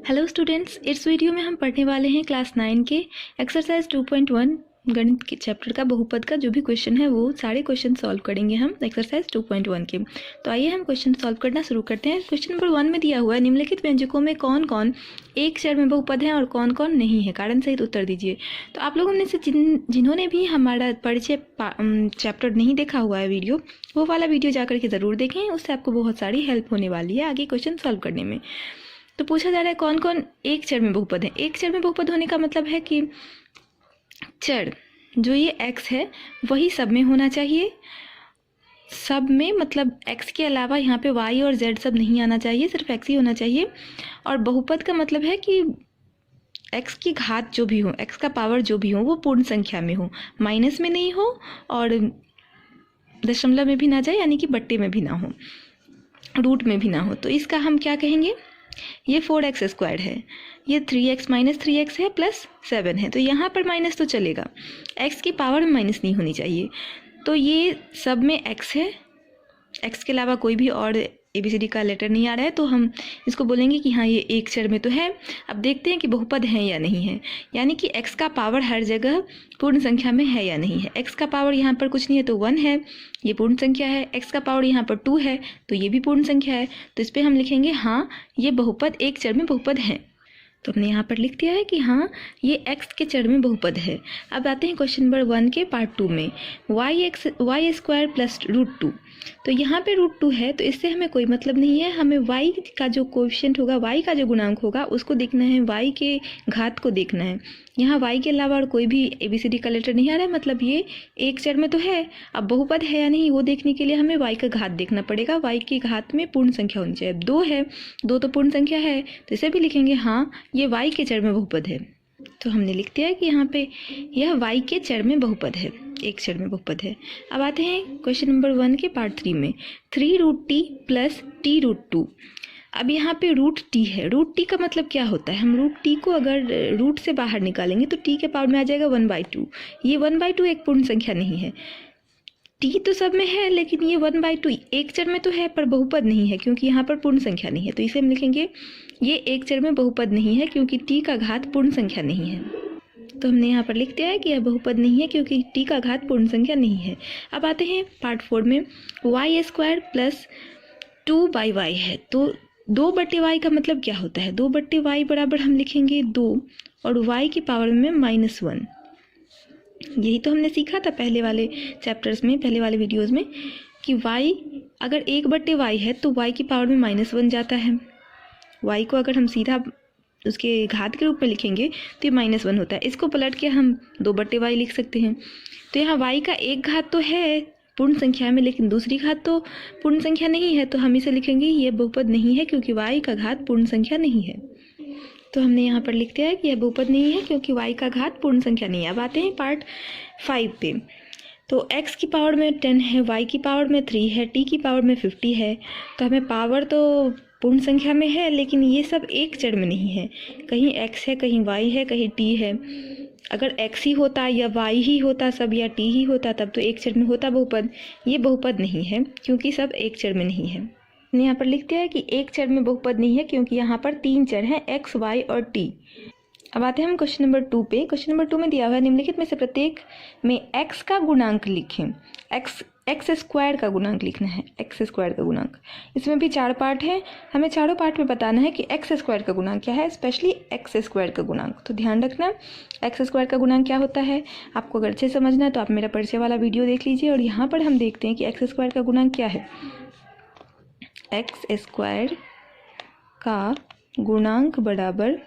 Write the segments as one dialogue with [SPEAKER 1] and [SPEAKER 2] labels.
[SPEAKER 1] Hello students, इस video में हम पढ़ने वाले हैं क्लास 9 के एक्सरसाइज 2.1 गणित के चैप्टर का बहुपद का जो भी क्वेश्चन है वो सारे क्वेश्चन सॉल्व करेंगे हम एक्सरसाइज 2.1 के। तो आइए हम क्वेश्चन सॉल्व करना शुरू करते हैं। क्वेश्चन नंबर 1 में दिया हुआ है निम्नलिखित व्यंजकों में कौन कौन एक चर में बहुपद है और कौन कौन नहीं है, कारण सहित उत्तर दीजिए। तो आप लोगों में से जिन्होंने भी हमारा परिचय चैप्टर नहीं देखा हुआ है वीडियो, वो वाला वीडियो जाकर के ज़रूर देखें, उससे आपको बहुत सारी हेल्प होने वाली है आगे क्वेश्चन सॉल्व करने में। तो पूछा जा रहा है कौन कौन एक चर में बहुपद है। एक चर में बहुपद होने का मतलब है कि चर जो ये x है वही सब में होना चाहिए। सब में मतलब x के अलावा यहाँ पे y और z सब नहीं आना चाहिए, सिर्फ x ही होना चाहिए। और बहुपद का मतलब है कि x की घात जो भी हो, x का पावर जो भी हो वो पूर्ण संख्या में हो, माइनस में नहीं हो और दशमलव में भी ना जाए, यानी कि बट्टे में भी ना हो, रूट में भी ना हो। तो इसका हम क्या कहेंगे, ये 4x स्क्वायर है, ये 3x माइनस 3x है प्लस 7 है। तो यहाँ पर माइनस तो चलेगा, x की पावर में माइनस नहीं होनी चाहिए। तो ये सब में x है, x के अलावा कोई भी और ABCD का लेटर नहीं आ रहा है, तो हम इसको बोलेंगे कि हाँ ये एक चर में तो है। अब देखते हैं कि बहुपद है या नहीं है, यानी कि x का पावर हर जगह पूर्ण संख्या में है या नहीं है। x का पावर यहाँ पर कुछ नहीं है तो 1 है, ये पूर्ण संख्या है। x का पावर यहाँ पर 2 है तो ये भी पूर्ण संख्या है। तो इस पर हम लिखेंगे हाँ ये बहुपद एक चर में बहुपद है। तो हमने यहाँ पर लिख दिया है कि हाँ ये x के चर में बहुपद है। अब आते हैं क्वेश्चन नंबर 1 के पार्ट 2 में, y स्क्वायर प्लस √2। तो यहाँ पे √2 है तो इससे हमें कोई मतलब नहीं है, हमें y का जो कोएफिशिएंट होगा, y का जो गुणांक होगा उसको देखना है, y के घात को देखना है। यहाँ y के अलावा और कोई भी ABCD का लेटर नहीं आ रहा है, मतलब ये एक चर में तो है। अब बहुपद है या नहीं वो देखने के लिए हमें y का घात देखना पड़ेगा। y की घात में पूर्ण संख्या होनी चाहिए। 2 है, 2 तो पूर्ण संख्या है, तो इसे भी लिखेंगे हाँ ये y के चर में बहुपद है। तो हमने लिख दिया है कि यहाँ पे यह y के चर में बहुपद है, एक चर में बहुपद है। अब आते हैं क्वेश्चन नंबर 1 के पार्ट 3 में, 3√t प्लस t√2। अब यहाँ पे √t है, √t का मतलब क्या होता है, हम √t को अगर रूट से बाहर निकालेंगे तो t के पावर में आ जाएगा 1/2। ये 1/2 एक पूर्ण संख्या नहीं है। t तो सब में है लेकिन ये 1/2 एक चर में तो है पर बहुपद नहीं है क्योंकि यहाँ पर पूर्ण संख्या नहीं है। तो इसे हम लिखेंगे ये एक चर में बहुपद नहीं है क्योंकि t का घात पूर्ण संख्या नहीं है। तो हमने यहाँ पर लिख दिया है कि यह बहुपद नहीं है क्योंकि t का घात पूर्ण संख्या नहीं है। अब आते हैं पार्ट 4 में, y स्क्वायर प्लस 2/y है। तो 2/y का मतलब क्या होता है, 2/y बराबर हम लिखेंगे 2 और y की पावर में -1। यही तो हमने सीखा था पहले वाले चैप्टर्स में, पहले वाले वीडियोस में, कि y अगर 1/y है तो y की पावर में -1 जाता है। y को अगर हम सीधा उसके घात के रूप में लिखेंगे तो ये -1 होता है। इसको पलट के हम 2/y लिख सकते हैं। तो यहाँ y का एक घात तो है पूर्ण संख्या में लेकिन दूसरी घात तो पूर्ण संख्या नहीं है, तो हम इसे लिखेंगे ये बहुपद नहीं है क्योंकि y का घात पूर्ण संख्या नहीं है। तो हमने यहाँ पर लिख दिया है कि यह बहुपद नहीं है क्योंकि y का घात पूर्ण संख्या नहीं है। अब आते हैं पार्ट 5 पे, तो x की पावर में 10 है, y की पावर में 3 है, t की पावर में 50 है। तो हमें पावर तो पूर्ण संख्या में है लेकिन ये सब एक चर में नहीं है, कहीं x है, कहीं y है, कहीं t है। अगर x ही होता या y ही होता सब या t ही होता तब तो एक चर में होता बहुपद। ये बहुपद नहीं है क्योंकि सब एक चर में नहीं है। हमने यहाँ पर लिख दिया है कि एक चर में बहुपद नहीं है क्योंकि यहाँ पर 3 चर हैं, x, y और t। अब आते हैं हम क्वेश्चन नंबर 2 पे। क्वेश्चन नंबर 2 में दिया हुआ है निम्नलिखित में से प्रत्येक में x का गुणांक लिखें। x स्क्वायर का गुणांक लिखना है, x स्क्वायर का गुणांक। इसमें भी 4 पार्ट है, हमें चारों पार्ट में बताना है कि x स्क्वायर का गुणांक क्या है, स्पेशली x स्क्वायर का गुणांक। तो ध्यान रखना x स्क्वायर का गुणांक क्या होता है। आपको अगर अच्छे समझना है तो आप मेरा परिचय वाला वीडियो देख लीजिए। और यहाँ पर हम देखते हैं कि x स्क्वायर का गुणांक क्या है। x स्क्वायर का गुणांक बराबर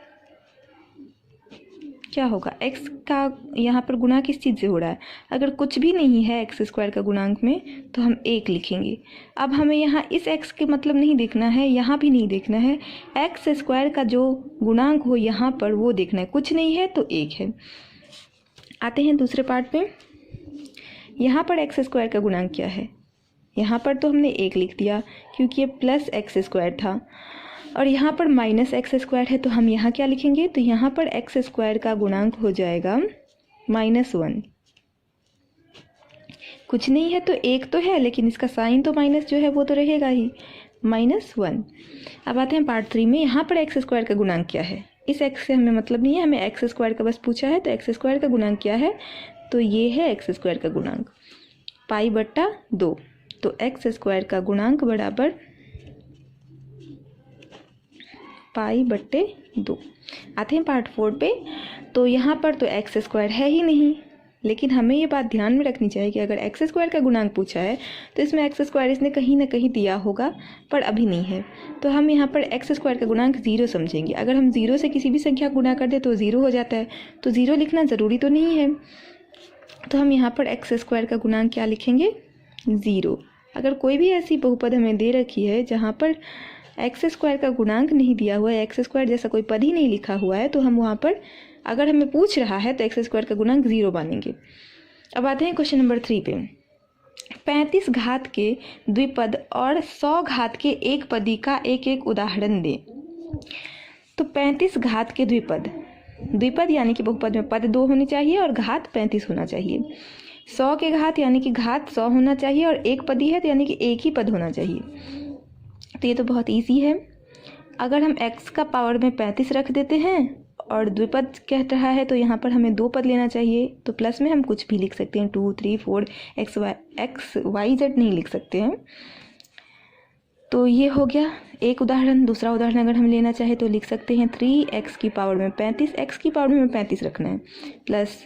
[SPEAKER 1] क्या होगा, x का यहाँ पर गुणा किस चीज़ से हो रहा है, अगर कुछ भी नहीं है x स्क्वायर का गुणांक में तो हम 1 लिखेंगे। अब हमें यहाँ इस x के मतलब नहीं देखना है, यहाँ भी नहीं देखना है, x स्क्वायर का जो गुणांक हो यहाँ पर वो देखना है। कुछ नहीं है तो 1 है। आते हैं दूसरे पार्ट पे, यहाँ पर x स्क्वायर का गुणांक क्या है। यहाँ पर तो हमने 1 लिख दिया क्योंकि ये प्लस x स्क्वायर था और यहाँ पर -x स्क्वायर है, तो हम यहाँ क्या लिखेंगे, तो यहाँ पर x स्क्वायर का गुणांक हो जाएगा -1। कुछ नहीं है तो 1 तो है लेकिन इसका साइन तो माइनस जो है वो तो रहेगा ही, -1। अब आते हैं पार्ट 3 में। यहाँ पर एक्स स्क्वायर का गुणांक क्या है? इस एक्स से हमें मतलब नहीं है, हमें एक्स स्क्वायर का बस पूछा है। तो एक्स स्क्वायर का गुणांक क्या है? तो ये है एक्स स्क्वायर का गुणांक π/2। तो एक्स स्क्वायर का गुणांक बराबर π/2। आते हैं पार्ट 4 पे। तो यहाँ पर तो एक्स स्क्वायर है ही नहीं, लेकिन हमें ये बात ध्यान में रखनी चाहिए कि अगर एक्स स्क्वायर का गुणांक पूछा है तो इसमें एक्स स्क्वायर इसने कहीं ना कहीं दिया होगा, पर अभी नहीं है। तो हम यहाँ पर एक्स स्क्वायर का गुणांक 0 समझेंगे। अगर हम 0 से किसी भी संख्या गुणा कर दे तो 0 हो जाता है, तो 0 लिखना ज़रूरी तो नहीं है। तो हम यहाँ पर एक्स स्क्वायर का गुणांक क्या लिखेंगे? 0। अगर कोई भी ऐसी बहुपद हमें दे रखी है जहाँ पर एक्स स्क्वायर का गुणांक नहीं दिया हुआ है, एक्स स्क्वायर जैसा कोई पद ही नहीं लिखा हुआ है, तो हम वहाँ पर अगर हमें पूछ रहा है तो एक्स स्क्वायर का गुणांक 0 मानेंगे। अब आते हैं क्वेश्चन नंबर 3 पे। 35 घात के द्विपद और 100 घात के एक पदी का एक एक उदाहरण दें। तो 35 घात के द्विपद, द्विपद यानी कि बहुपद में पद 2 होनी चाहिए और घात 35 होना चाहिए। 100 के घात यानी कि घात 100 होना चाहिए और एक पदी है तो यानी कि एक ही पद होना चाहिए। तो ये तो बहुत ईजी है। अगर हम x का पावर में 35 रख देते हैं और द्विपद कह रहा है तो यहाँ पर हमें 2 पद लेना चाहिए। तो प्लस में हम कुछ भी लिख सकते हैं, 2, 3, 4, x, y, z नहीं लिख सकते हैं। तो ये हो गया एक उदाहरण। दूसरा उदाहरण अगर हम लेना चाहे तो लिख सकते हैं 3x की पावर में 35, x की पावर में 35 रखना है, प्लस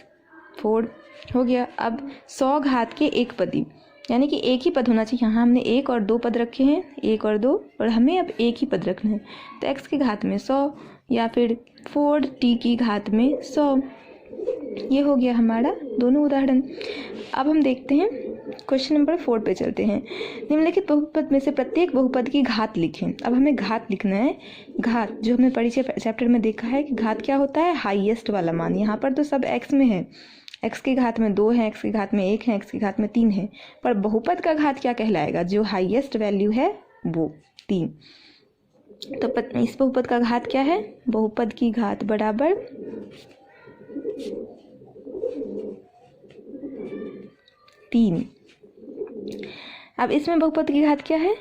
[SPEAKER 1] 4 हो गया। अब 100 घात के एक पदी यानी कि एक ही पद होना चाहिए। यहाँ हमने 1 और 2 पद रखे हैं, 1 और 2, और हमें अब एक ही पद रखना है। तो x की घात में 100 या फिर 4t की घात में 100। ये हो गया हमारा दोनों उदाहरण। अब हम देखते हैं क्वेश्चन नंबर 4 पे चलते हैं। निम्नलिखित बहुपद में से प्रत्येक बहुपद की घात लिखें। अब हमें घात लिखना है। घात जो हमने परिचय चैप्टर में देखा है कि घात क्या होता है? हाईएस्ट वाला मान। यहाँ पर तो सब x में है, x की घात में 2 है, x की घात में 1 है, x की घात में 3 है, पर बहुपद का घात क्या कहलाएगा? जो हाईएस्ट वैल्यू है वो 3। तो इस बहुपद का घात क्या है? बहुपद की घात बराबर 3। अब इसमें बहुपद की घात क्या है?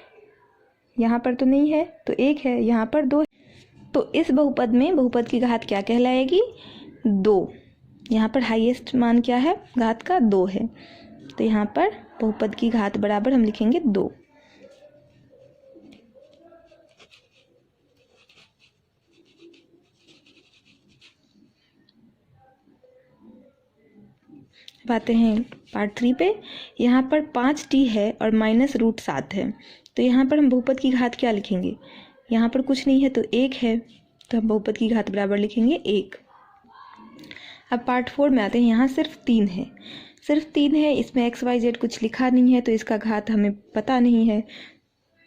[SPEAKER 1] यहाँ पर तो नहीं है तो 1 है, यहाँ पर 2 है। तो इस बहुपद में बहुपद की घात क्या कहलाएगी? 2। यहाँ पर हाईएस्ट मान क्या है? घात का 2 है। तो यहाँ पर बहुपद की घात बराबर हम लिखेंगे 2। आते हैं पार्ट 3 पे। यहाँ पर 5t है और -√7 है। तो यहाँ पर हम बहुपद की घात क्या लिखेंगे? यहाँ पर कुछ नहीं है तो 1 है, तो हम बहुपद की घात बराबर लिखेंगे 1। अब पार्ट 4 में आते हैं। यहाँ सिर्फ 3 है, सिर्फ 3 है, इसमें x, y, z कुछ लिखा नहीं है तो इसका घात हमें पता नहीं है।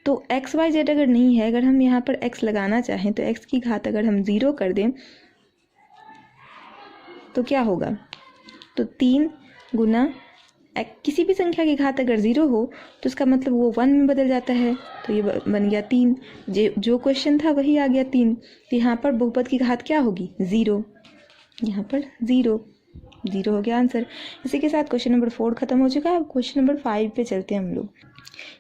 [SPEAKER 1] तो x, y, z अगर नहीं है, अगर हम यहाँ पर x लगाना चाहें तो x की घात अगर हम 0 कर दें तो क्या होगा? तो 3 गुना किसी भी संख्या की घात अगर 0 हो तो इसका मतलब वो 1 में बदल जाता है। तो ये बन गया 3। जो क्वेश्चन था वही आ गया 3। तो यहाँ पर बहुपद की घात क्या होगी? 0। यहाँ पर 0 हो गया आंसर। इसी के साथ क्वेश्चन नंबर 4 खत्म हो चुका है। अब क्वेश्चन नंबर 5 पे चलते हैं हम लोग।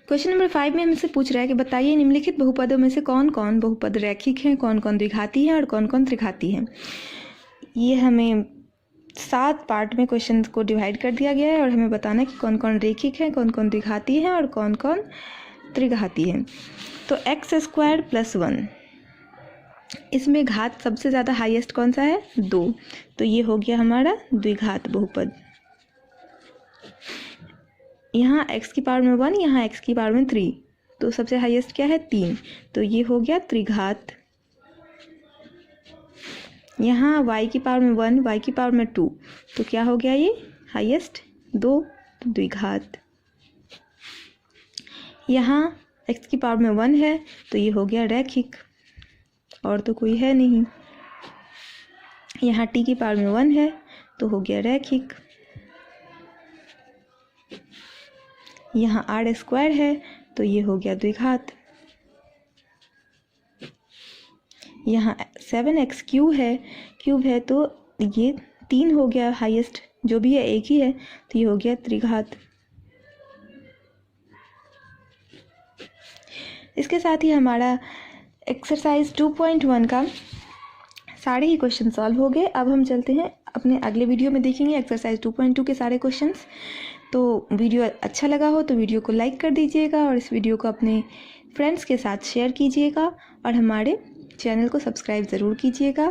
[SPEAKER 1] क्वेश्चन नंबर 5 में हमसे पूछ रहा है कि बताइए निम्नलिखित बहुपदों में से कौन कौन बहुपद रैखिक हैं, कौन कौन द्विघाती हैं और कौन कौन त्रिघाती हैं। ये हमें 7 पार्ट में क्वेश्चन को डिवाइड कर दिया गया है और हमें बताना है कि कौन कौन रेखिक है, कौन कौन द्विघाती है और कौन कौन त्रिघाती है। तो x² + 1, इसमें घात सबसे ज़्यादा हाईएस्ट कौन सा है? 2। तो ये हो गया हमारा द्विघात बहुपद। यहाँ x की पावर में 1, यहाँ x की पावर में 3, तो सबसे हाईएस्ट क्या है? 3। तो ये हो गया त्रिघात। यहाँ y की पावर में 1, y की पावर में 2, तो क्या हो गया? ये हाईएस्ट 2, तो द्विघात। यहाँ x की पावर में 1 है तो ये हो गया रैखिक, और तो कोई है नहीं। यहाँ t की पावर में 1 है तो हो गया रैखिक। यहाँ r² है तो ये हो गया द्विघात। यहाँ 7x³ है, क्यूब है, तो ये 3 हो गया हाईएस्ट, जो भी है एक ही है, तो ये हो गया त्रिघात। इसके साथ ही हमारा एक्सरसाइज 2.1 का सारे ही क्वेश्चन सॉल्व हो गए। अब हम चलते हैं अपने अगले वीडियो में देखेंगे एक्सरसाइज 2.2 के सारे क्वेश्चंस। तो वीडियो अच्छा लगा हो तो वीडियो को लाइक कर दीजिएगा और इस वीडियो को अपने फ्रेंड्स के साथ शेयर कीजिएगा और हमारे चैनल को सब्सक्राइब ज़रूर कीजिएगा।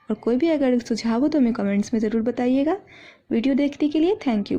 [SPEAKER 1] और कोई भी अगर सुझाव हो तो हमें कमेंट्स में ज़रूर बताइएगा। वीडियो देखने के लिए थैंक यू।